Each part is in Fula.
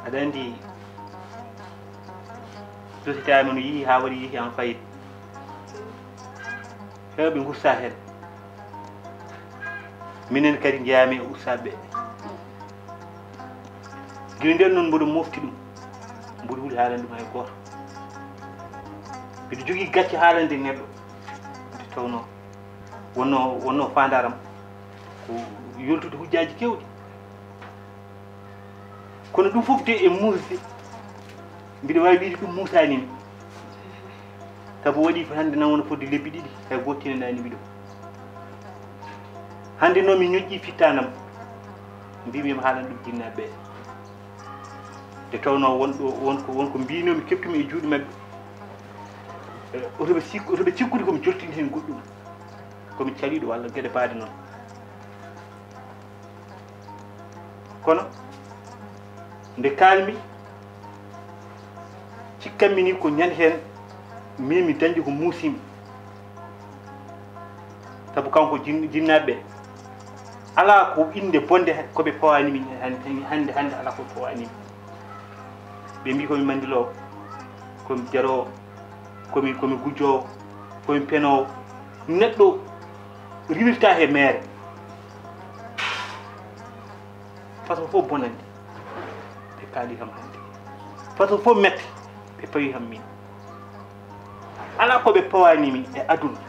Adandi société mon yi ha wari yi en fayit hewbe ngussa hen minen kadi jami usabe gindi non mbodo mofti dum mbodo wuli haalande dum hay goto bidu jogi gacci haalande neddo tawno wonno fandaram ko yoltude hujjaji kewdi kono dum fof de e muusde mbiɗa wawi wiide ɗum muusanimi sabu waɗi ko hande nan wona fodde lebbi ɗiɗi hay gottinanani miɗo hande noon mi ñoƴƴi fittanam mbimima haalan ɗum jinnaɓe nde tawno wonko mbinomi keptumi e juuɗe mabɓe otoɓe cikkude komi joltini hen goɗɗum komi caliɗo walla gueɗe baade noon kono nde kalmi cikkanmi ni ko ñande hen mimi dañde ko muusimi sabu kanko jinnaɓe ala ko inde bonde koɓe pawanimi hande ala ko pawanimi ɓe mbi komi mandilowo komi jarowo komi gujjowo komi penowo neɗɗo rinirta he mere façon fof bonande ɓe kaali kam hande façon fof mette ɓe pawi ham min ala koɓe pawanimi e aduna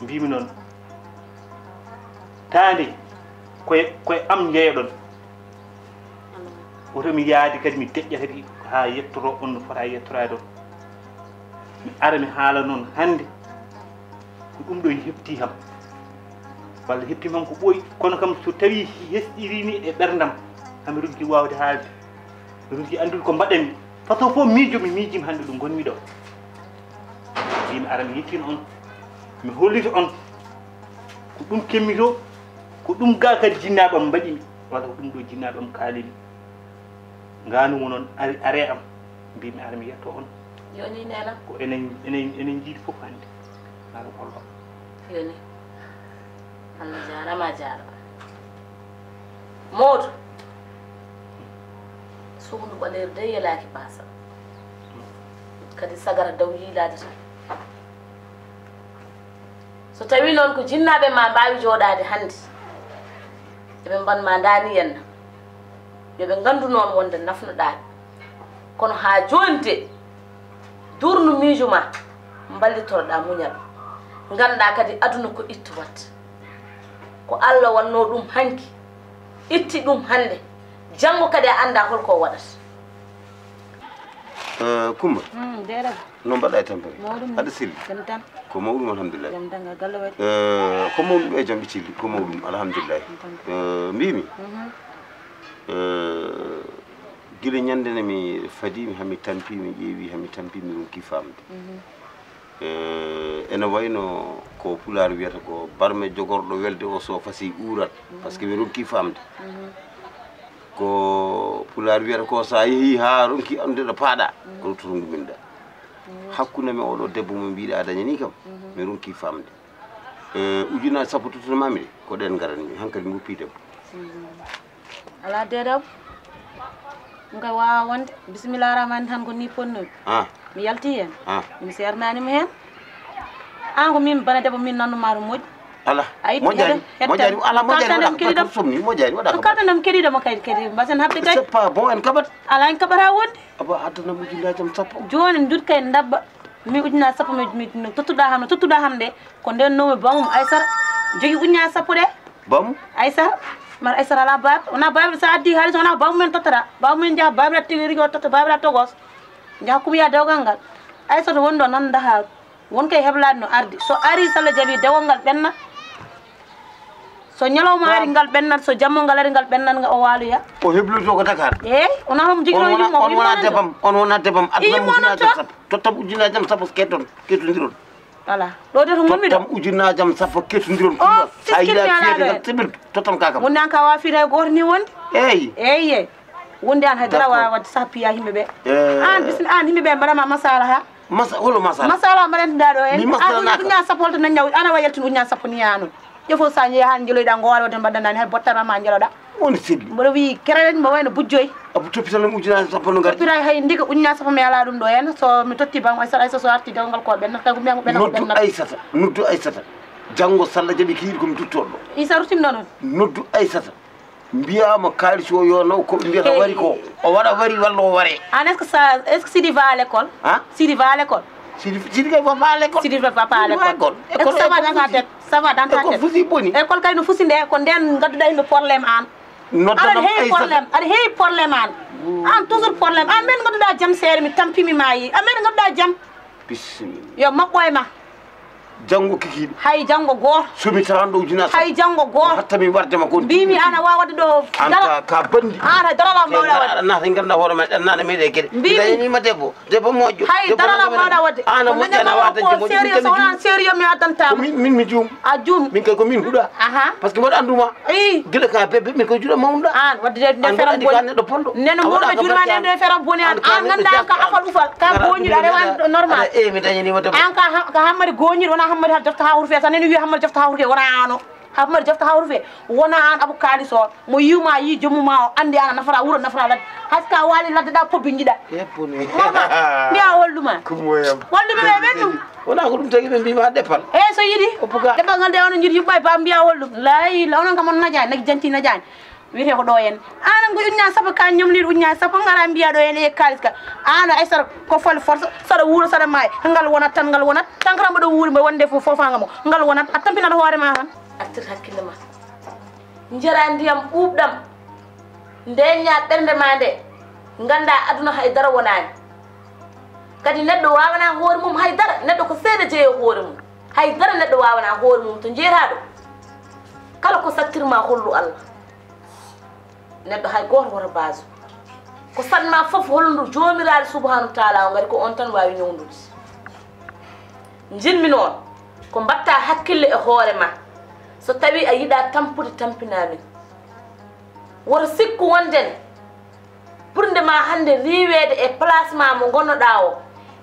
mbimi noon tande koye am jeeyaɗon wotomi yaadi kadi mi deƴƴa kadi ha yettoro on no fota yettorade on mi ara mi haala noon hande ko ɗum ɗo hepti ham walla hepti ham ko ɓooyi kono kam so tawi hesɗirini e ɓerdam hami ruggi wawde haalde mi ruggi andude ko mbaɗanmi façon fof miijomi miijimi hande ɗo gonmi ɗo mbimi ara mi yettin on mi hollita on ko ɗum kemmito ko ɗum ga kadi jinnaɓam mbaɗimi walla ko ɗum ɗo jinnaɓam kaalimi nganumo noon are am mbimi ara mi yetto on yoni nena ko enen jiiɗi fof hande ara hollo yoni Allah jarama jarama Modou suhdu ɓaleeru de yelaki basa kadi sagara daw yiilade tan so tawi noon ko jinnaɓe ma mbawi jooɗade hande eɓe mbanma dani henna yoɓe gandu noon wonde nafnoɗaɓe kono ha joni de durnu miijo ma mballitoroɗa muñal ganduɗa kadi aduna ko ittu watta ko Allah wanno ɗum hanki itti ɗum hande janggo kadi a anda holko waɗata Kumba dera no mbaɗa e tampere mawɗum aɗa selli jam tan ko mawɗum alhamdulillah jam tan galle waɗi ko mawɗum e jamɓe cilli ko mawɗum alhamdulillah mbimi guila ñande nde mi fadimi hami tampi mi ƴeewi hami tampi mi ronki famde ene wayno ko Pulaar wiyata ko barme jogorɗo welde o so fasi urat par ce que mi ronki famde ko Pulaar wiyata ko sa yeehi ha ronki andude ɗo paaɗa kono to nguminɗa hakkude me oɗo debbo mo mbiɗa dañani kam mi ronki famde ujunaji sappo totanmami de ko ɗen garanmi hankkadi mi woppi debbo ala dedaw nga wawa wonde bisimillah rahmani tan ko ni ponnomi mi yalti hen mi sernanima hen an ko min bana debbo min nannuma to moƴƴi ala moƴƴani ala moƴƴani somni moƴƴani waɗa ko kaltanam keɗiɗoma kadi mbasen habde kadi c'est pas bon en kaɓat ala en kaɓata wonde aba addanam ujunajam sappo joni dut kay dabba mi ujunaji sappo mi tottuɗa ham de ko nden nomi bamum Aissata jogui ujunaji sappo ɗe bam Aissata mar Aissata ala babi wona babi sa addi haaliss wona bamumen tottata bamumen jaaha babira tigui rigui o totta babira togos jaaha kuɓoya dewgal ngal Aissata woni ɗo nan daha won kay heblade no ardi so ari sallah jaaɓi dewgal ngal ɓenna so ñalawma ari ngal ɓennat so jamma ngal ari ngal ɓennat nga o waaloya o hebloto ko Dakar eyyi wona homo jogui on wona debam on wona debam adnam tottam ujunajam sappo kettodiron voilà ɗo de to gonmi ɗo tottam ujunajam sappo kettodiron a yiiɗa fiyede ngal teɓel tottam kakam wonde an ka wawa fiida e goto ni wonde eyyi wonde an haydara wawa wadde sah piya yimɓeɓe an bismi an yimɓeɓe mbaɗama masala ha holo masala mbaɗanteɗa ɗo en an ujunaji sappo holto nan ñaw ana wa yaltin ujunaji sappo ni yano ƴefo sa jeeyi han jeeloyɗa ngoore wadde mbaɗɗanani hay bottama ma jeeloɗa woni selli mboɗo wi kereɗen mbo wayno bujjoyi abo toppitanam ujunaji sappo no toppira hay ndiga ujunaji sappo mi ala ɗum ɗo henna so mi totti bam Aissata so arti dewgal ko ɓennata kay ko mbiyanko ɓennata noddu Aissata janggo sallah jaaɓi kiiɗi komi duttoɗo ɗo Issa rutimɗo noon noddu Aissata mbiyama kalis o yo naw koɓe mbiyata wari ko o waɗa wari walla o ware an est ce que Sidi va à l'école Sidi va à l'école Sidi kay va à l'école Sidi va pas à l'école ça va dans ta tête ça va dans ta tête fusi boni école kay no fusi nde ko nden gadduɗa yimɓe probléme an aɗa heewi probléme an toujours probléme an men gadduɗa jaam seere mi tampimi ma yi amen gadduɗa jaam bisimilla yo mabɓoye ma janggo kikiɗo hay janggo goto somi tawanɗo ujunaji hay janggo goto hattami wardema ko mbimi ana wawa wadde ɗo ka bandi hay daralam mawɗa wadde nata ganduɗa hoore ma ɗannade meɗe gueɗe dañanima debbo moƴƴo hay daralam mawɗa wadde ana moƴƴana wadde sérieux so wonan sérieux mi addantama min mi juum a juum min kay ko min huuɗa par ce que mbaɗa anduma guila ka bebbe min koye juuɗe mawnuɗa an wadde nde feram boni neɗɗo polɗo neno ɓurɓe juuɗema nde nde feram boni an ganduɗa ka afal ufal ka goñiɗo a rewani normal mi dañanima debbo an ka hammadi goñiɗo wona hammadi ha jofta ha hurfe tan nene wiya hammadi jofta ha hurfe wona an o hammadi jofta ha hurfe wona an abou kalis o mo yiwma yi jommuma o andi an a nafata wuuro nafata ladde hayska waali laddeɗa pobbi jiɗa mbiya holluma holluɓe ɓe ɓen ɗum wona ko ɗum tagui ɓe mbima ɗeppal eyyi so yiiɗi ɗeppal ngal nde ono jiiɗi yuɓɓa ba mbiya hollum layla onon kam on najani nagui janti najani wiyete ko ɗo henna an ko ujunaji sappo ka ñomliɗo ujunaji sappo gara mbiya ɗo henne e kalis ka an Aissata ko fole force saɗa wuuro saɗa maayi ngal wonat tan ngal wonat tankara mbaɗo wuuri mbo wonde fofanga mo ngal wonat a tampinata hoorema tan artir hakkille ma jara ndiyam ɓuuɓɗam ndeña ɓernde ma nde ganda aduna haydara wonani kadi neɗɗo wawana hoore mum haydara neɗɗo ko seeɗa jeeyo hoore mum haydara neɗɗo wawana hoore mum to jeetaɗo kala ko sattirma hollu Allah neɗɗo hay goto woto base ko satma foof holndu jomiraɗo subhanahu wa taala o gari ko on tan wawi ñowdude jinmi noon ko mbatta hakkille e hoore ma so tawi a yiiɗa tampude tampinamin woto sikku wondene ɓurde ma hande riwede e placement mo gonnoɗa o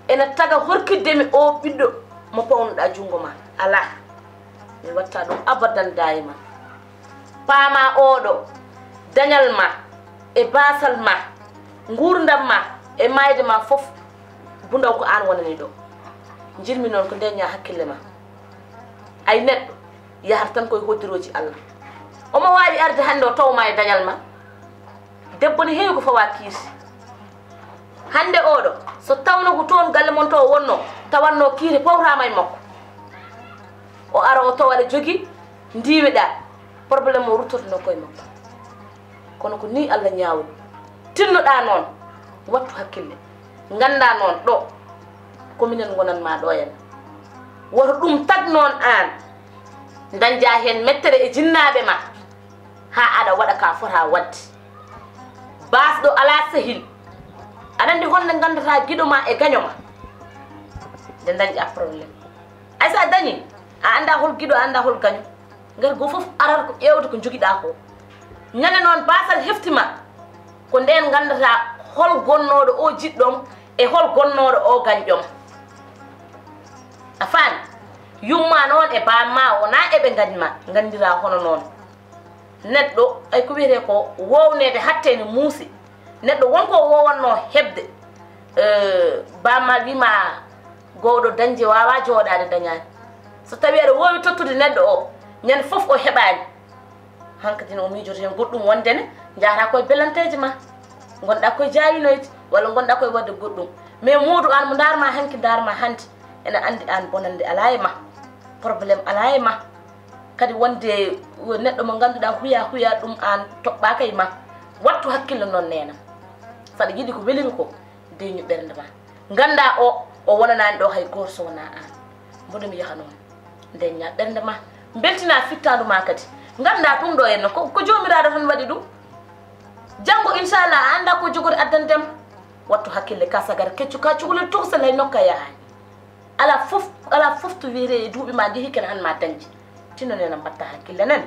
ene taga horkiddemi o ɓiɗɗo mo pawnoɗa jungo ma ala mi watta ɗum abadan dayima paama oɗo dañal ma e basal ma gurdam ma e mayde ma foof bundaw ko an wonani ɗo jirmi noon ko ndeña hakkille ma ay neɗɗo yahata tan koye hoddiroji Allah omo wawi arde hande o tawma e dañal ma debbo ne heewi ko fawa kiisi hande oɗo so tawno ko toon galle mon to wonno tawanno kiiri pawtama e makko o ara o tawa aɗa jogui ndiweɗa probléme o ruttotono koye makko kono ko ni Allah ñaawni tinnoɗa noon wattu hakkille ganda noon ɗo ko minen gonanma ɗo henna woto ɗum tag noon an dañja hen mettere e jinnaɓe ma ha aɗa waɗa ka fota wadde basɗo ala sehil aɗa andi honde gandata guiɗo ma e gaño ma nde dañƴa probléme ay sa dañi a anda hol guiɗo a anda hol gaño ngati go foof arata ko ƴewde ko joguiɗa ko ñande noon basal heftima ko nden gandata hol gonnoɗo o jiɗɗom e hol gonnoɗo o gañƴom a faami yumma noon e bamma wona eɓe gañma gandira hono noon neɗɗo ay ko wiyete ko wownede hattene muusi neɗɗo wonko wowanno hebde bamma wima gowɗo dañje wawa jooɗade dañani so tawi aɗa wowi tottude neɗɗo o ñande foof o heɓani hankkadine o miijoto hen goɗɗum wondene jahata koye belanteje ma gonɗa koye jawinoyde walla gonɗa koye wadde goɗɗum mais muudu an mo darma hanki darma hande ene andi an bonande ala e ma probléme ala e ma kadi wonde neɗɗo mo ganduɗa huya ɗum an toɓɓaka e ma wattu hakkille noon nenam saɗa yiiɗi ko welimi ko deñu ɓernde ma ganda o wonanani ɗo hay goto so wona an mboɗomi yaha noon deñña ɓernde ma beltina fittandu ma kadi ganda ɗum ɗo henno ko jomiraɗo tan waɗi ɗum janggo inchallah a anda ko jogori addandema wattu hakkille ka sagara keccu ka cukalel tugsel hay nokka yahani ala fof to wiyete e duuɓi ma ndi hikkene han ma dañji tinno nena mbatta hakkille nen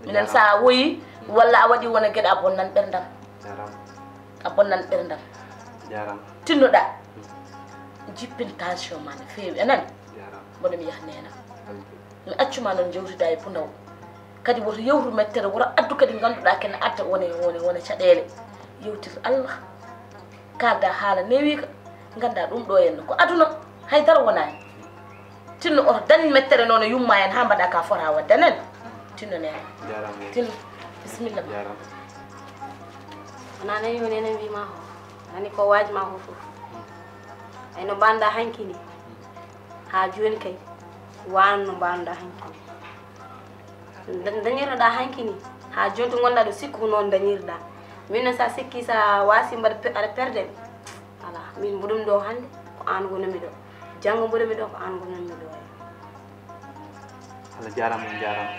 minen sa woyi walla a waɗi wona gueɗe a bonnan ɓerdam a bonnan ɓerdam tinnoɗa jippin tension ma no feewi enen mboɗo mi yaha nena mi accuma noon jewtida e pundaw kadi woto yewtu mettere woto addu kadi ganduɗa kene adda wona caɗele yewtir allah kalda haala newi ka ganda ɗum ɗo henno ko aduna haydara wonani tinno oto dañ mettere noon e yumma en ha mbaɗa ka fota wadde nen tinno nena tinno bisimilla wona nani o nenen wima ho nani ko wajima ho foof ay no banda hankini ha joni kay wano no banda hankini dañirɗa hankini ha joni to gonɗa ɗo sikku noon dañirɗa min sa sikki sa wasi aɗa perde ɓe ala min mboɗumi ɗo hande ko an gonumi ɗo janggo mboɗumi ɗo ko an gonumi ɗo Allah jarama on jarama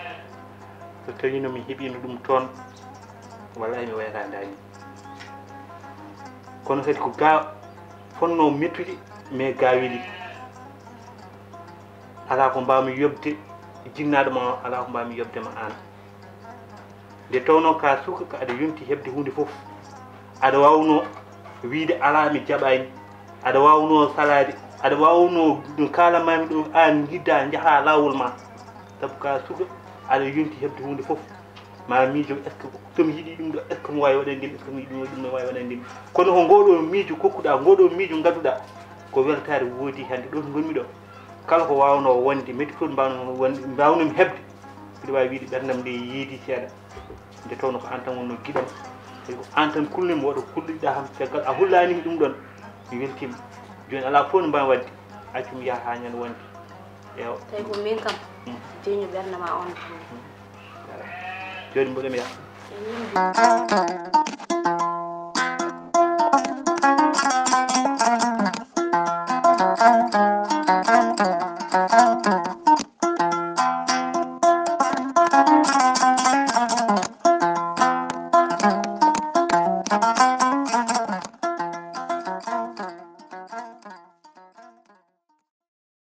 so tawino mi heeɓino ɗum toon wallahi mi wayata dañi kono kadi ko ga fonno mettude mais gawili ala ko mbawmi yobde jinnaɗo ma ala ko mbawmi yobdema an nde tawno ka suka ka aɗa yonti hebde hunde foof aɗa wawno wiide ala mi jaɓani aɗa wawno salade aɗa wawno kalamami ɗo an jidda jaaha lawol ma saabu ka suka aɗa yonti hebde hunde foof ma miijo est ce que somi yiiɗi ɗum ɗo est ce que mo wawi waɗandimi est ce que mi yiɗi ɗum no wawi waɗandimi kono ko ngoɗo miijo kokkuɗa ngoɗo miijo gadduɗa ko weltare woodi hande ɗo to gonmi ɗo kala ko wawno wonde métti fof mbawnomi hebde mbiɗa wawi wiide ɓerdam nde yiidi seeɗa nde tawno ko an tan wonno giɗam kadi ko an tan kulnimi waɗa kulliɗa ham caggal a hullanimi ɗum ɗon mi weltima joni ala fof no mbawi wadde accumi yaha ha ñande wonde ƴeewa tawi ko min kam deñu ɓerde ma on joni mboɗomi yaha